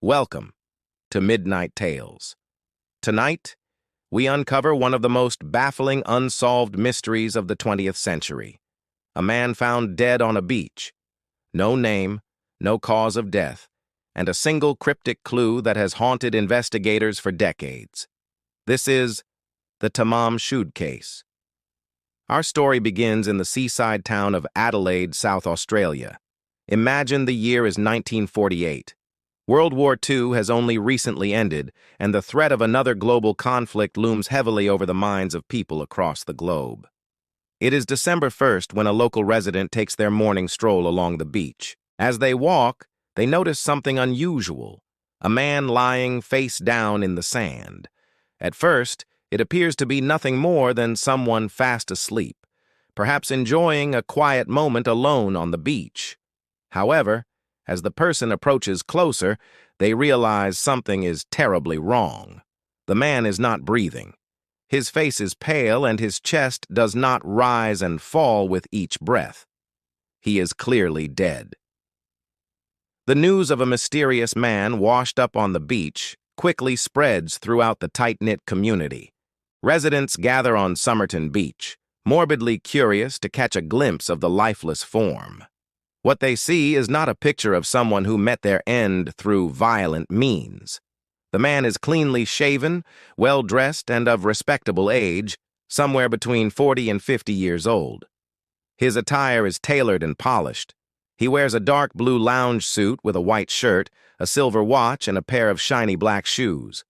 Welcome to Midnight Tales. Tonight, we uncover one of the most baffling unsolved mysteries of the 20th century. A man found dead on a beach. No name, no cause of death, and a single cryptic clue that has haunted investigators for decades. This is the Tamam Shud case. Our story begins in the seaside town of Adelaide, South Australia. Imagine the year is 1948. World War II has only recently ended, and the threat of another global conflict looms heavily over the minds of people across the globe. It is December 1st when a local resident takes their morning stroll along the beach. As they walk, they notice something unusual: a man lying face down in the sand. At first, it appears to be nothing more than someone fast asleep, perhaps enjoying a quiet moment alone on the beach. However, as the person approaches closer, they realize something is terribly wrong. The man is not breathing. His face is pale and his chest does not rise and fall with each breath. He is clearly dead. The news of a mysterious man washed up on the beach quickly spreads throughout the tight-knit community. Residents gather on Somerton Beach, morbidly curious to catch a glimpse of the lifeless form. What they see is not a picture of someone who met their end through violent means. The man is cleanly shaven, well-dressed, and of respectable age, somewhere between 40 and 50 years old. His attire is tailored and polished. He wears a dark blue lounge suit with a white shirt, a silver watch, and a pair of shiny black shoes.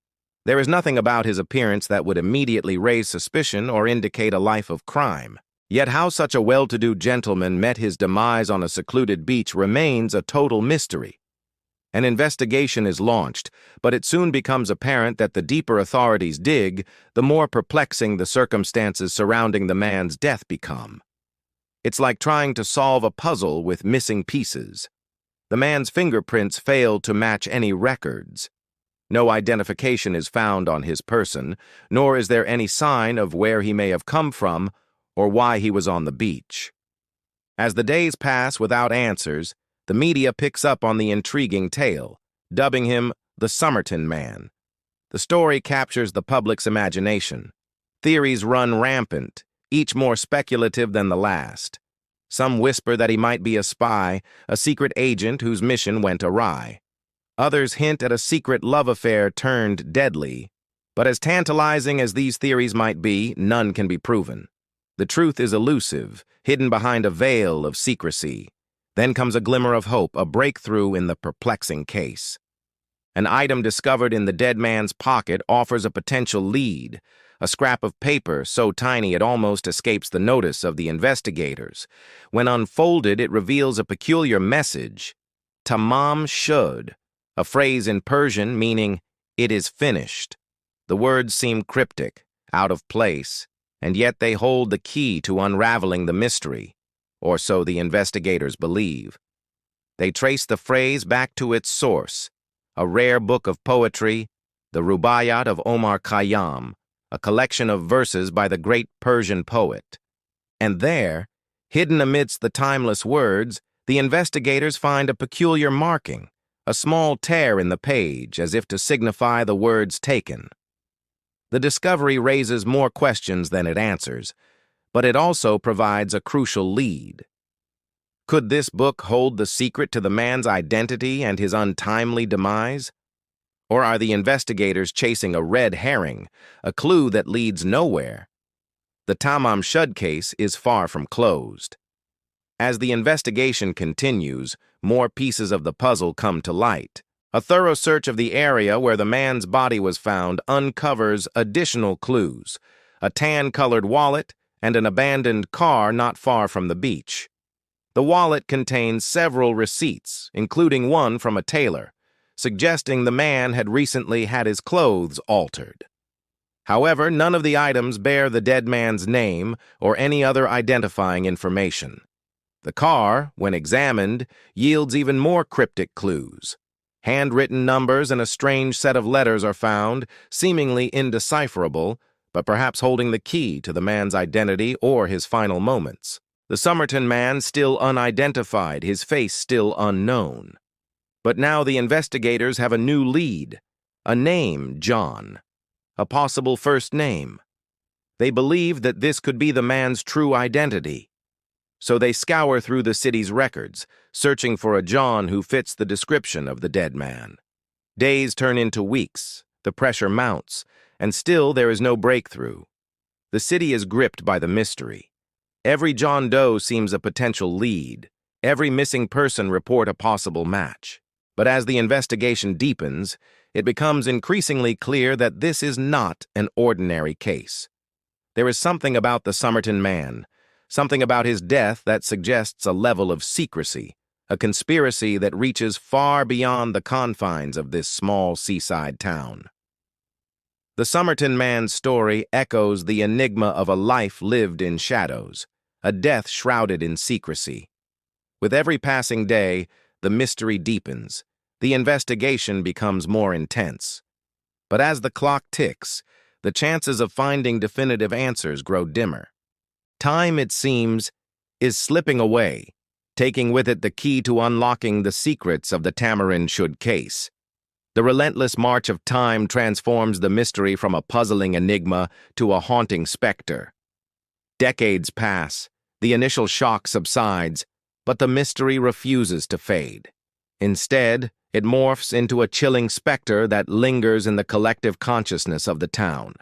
There is nothing about his appearance that would immediately raise suspicion or indicate a life of crime. Yet how such a well-to-do gentleman met his demise on a secluded beach remains a total mystery. An investigation is launched, but it soon becomes apparent that the deeper authorities dig, the more perplexing the circumstances surrounding the man's death become. It's like trying to solve a puzzle with missing pieces. The man's fingerprints fail to match any records. No identification is found on his person, nor is there any sign of where he may have come from or why he was on the beach. As the days pass without answers, the media picks up on the intriguing tale, dubbing him the Somerton Man. The story captures the public's imagination. Theories run rampant, each more speculative than the last. Some whisper that he might be a spy, a secret agent whose mission went awry. Others hint at a secret love affair turned deadly. But as tantalizing as these theories might be, none can be proven. The truth is elusive, hidden behind a veil of secrecy. Then comes a glimmer of hope, a breakthrough in the perplexing case. An item discovered in the dead man's pocket offers a potential lead, a scrap of paper so tiny it almost escapes the notice of the investigators. When unfolded, it reveals a peculiar message: Tamam Shud, a phrase in Persian meaning, "it is finished." The words seem cryptic, out of place, and yet they hold the key to unraveling the mystery, or so the investigators believe. They trace the phrase back to its source, a rare book of poetry, the Rubaiyat of Omar Khayyam, a collection of verses by the great Persian poet. And there, hidden amidst the timeless words, the investigators find a peculiar marking, a small tear in the page as if to signify the words taken. The discovery raises more questions than it answers, but it also provides a crucial lead. Could this book hold the secret to the man's identity and his untimely demise? Or are the investigators chasing a red herring, a clue that leads nowhere? The Tamam Shud case is far from closed. As the investigation continues, more pieces of the puzzle come to light. A thorough search of the area where the man's body was found uncovers additional clues: a tan-colored wallet and an abandoned car not far from the beach. The wallet contains several receipts, including one from a tailor, suggesting the man had recently had his clothes altered. However, none of the items bear the dead man's name or any other identifying information. The car, when examined, yields even more cryptic clues. Handwritten numbers and a strange set of letters are found, seemingly indecipherable, but perhaps holding the key to the man's identity or his final moments. The Somerton man still unidentified, his face still unknown. But now the investigators have a new lead, a name, John, a possible first name. They believe that this could be the man's true identity. So they scour through the city's records, searching for a John who fits the description of the dead man. Days turn into weeks, the pressure mounts, and still there is no breakthrough. The city is gripped by the mystery. Every John Doe seems a potential lead. Every missing person report a possible match. But as the investigation deepens, it becomes increasingly clear that this is not an ordinary case. There is something about the Somerton man, something about his death that suggests a level of secrecy, a conspiracy that reaches far beyond the confines of this small seaside town. The Somerton man's story echoes the enigma of a life lived in shadows, a death shrouded in secrecy. With every passing day, the mystery deepens. The investigation becomes more intense. But as the clock ticks, the chances of finding definitive answers grow dimmer. Time, it seems, is slipping away, taking with it the key to unlocking the secrets of the Tamarind Shud case. The relentless march of time transforms the mystery from a puzzling enigma to a haunting specter. Decades pass, the initial shock subsides, but the mystery refuses to fade. Instead, it morphs into a chilling specter that lingers in the collective consciousness of the town.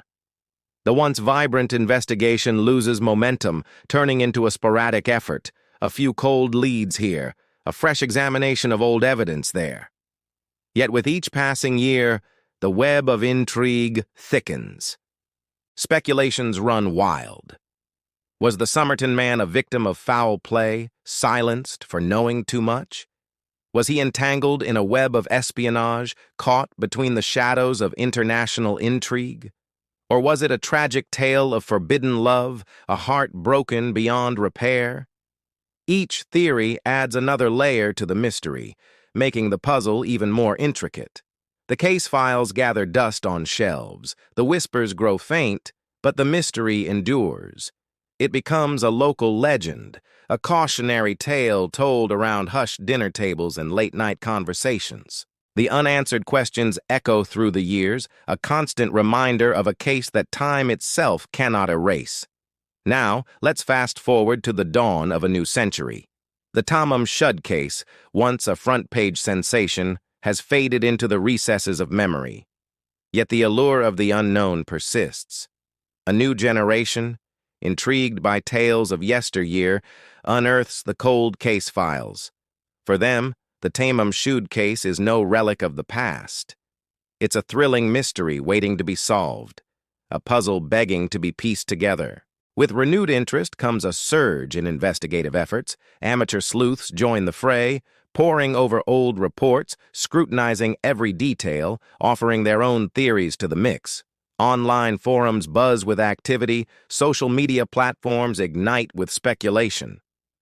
The once vibrant investigation loses momentum, turning into a sporadic effort, a few cold leads here, a fresh examination of old evidence there. Yet with each passing year, the web of intrigue thickens. Speculations run wild. Was the Somerton man a victim of foul play, silenced for knowing too much? Was he entangled in a web of espionage, caught between the shadows of international intrigue? Or was it a tragic tale of forbidden love, a heart broken beyond repair? Each theory adds another layer to the mystery, making the puzzle even more intricate. The case files gather dust on shelves, the whispers grow faint, but the mystery endures. It becomes a local legend, a cautionary tale told around hushed dinner tables and late-night conversations. The unanswered questions echo through the years, a constant reminder of a case that time itself cannot erase. Now, let's fast forward to the dawn of a new century. The Tamam Shud case, once a front-page sensation, has faded into the recesses of memory. Yet the allure of the unknown persists. A new generation, intrigued by tales of yesteryear, unearths the cold case files. For them, the Tamam Shud case is no relic of the past. It's a thrilling mystery waiting to be solved, a puzzle begging to be pieced together. With renewed interest comes a surge in investigative efforts. Amateur sleuths join the fray, poring over old reports, scrutinizing every detail, offering their own theories to the mix. Online forums buzz with activity, social media platforms ignite with speculation.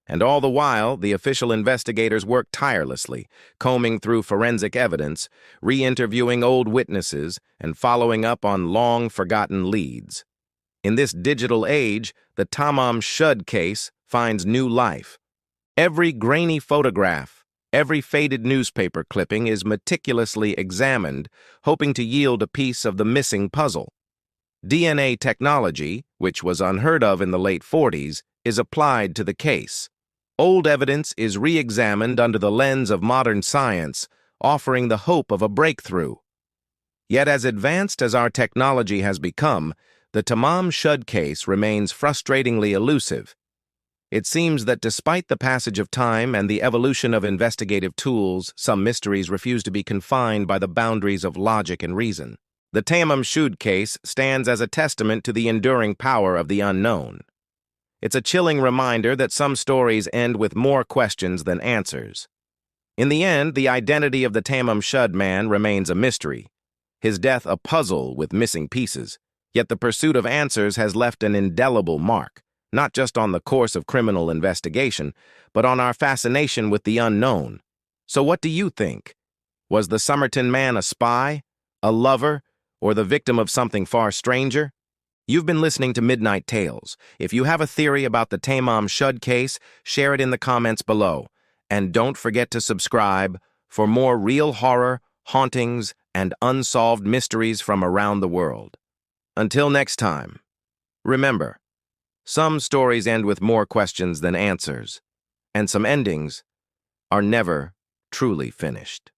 And all the while, the official investigators work tirelessly, combing through forensic evidence, re-interviewing old witnesses, and following up on long-forgotten leads. In this digital age, the Tamam Shud case finds new life. Every grainy photograph, every faded newspaper clipping is meticulously examined, hoping to yield a piece of the missing puzzle. DNA technology, which was unheard of in the late 40s, is applied to the case. Old evidence is re-examined under the lens of modern science, offering the hope of a breakthrough. Yet as advanced as our technology has become, the Tamam Shud case remains frustratingly elusive. It seems that despite the passage of time and the evolution of investigative tools, some mysteries refuse to be confined by the boundaries of logic and reason. The Tamam Shud case stands as a testament to the enduring power of the unknown. It's a chilling reminder that some stories end with more questions than answers. In the end, the identity of the Tamam Shud man remains a mystery, his death a puzzle with missing pieces. Yet the pursuit of answers has left an indelible mark, not just on the course of criminal investigation, but on our fascination with the unknown. So what do you think? Was the Somerton man a spy, a lover, or the victim of something far stranger? You've been listening to Midnight Tales. If you have a theory about the Tamam Shud case, share it in the comments below. And don't forget to subscribe for more real horror, hauntings, and unsolved mysteries from around the world. Until next time, remember, some stories end with more questions than answers, and some endings are never truly finished.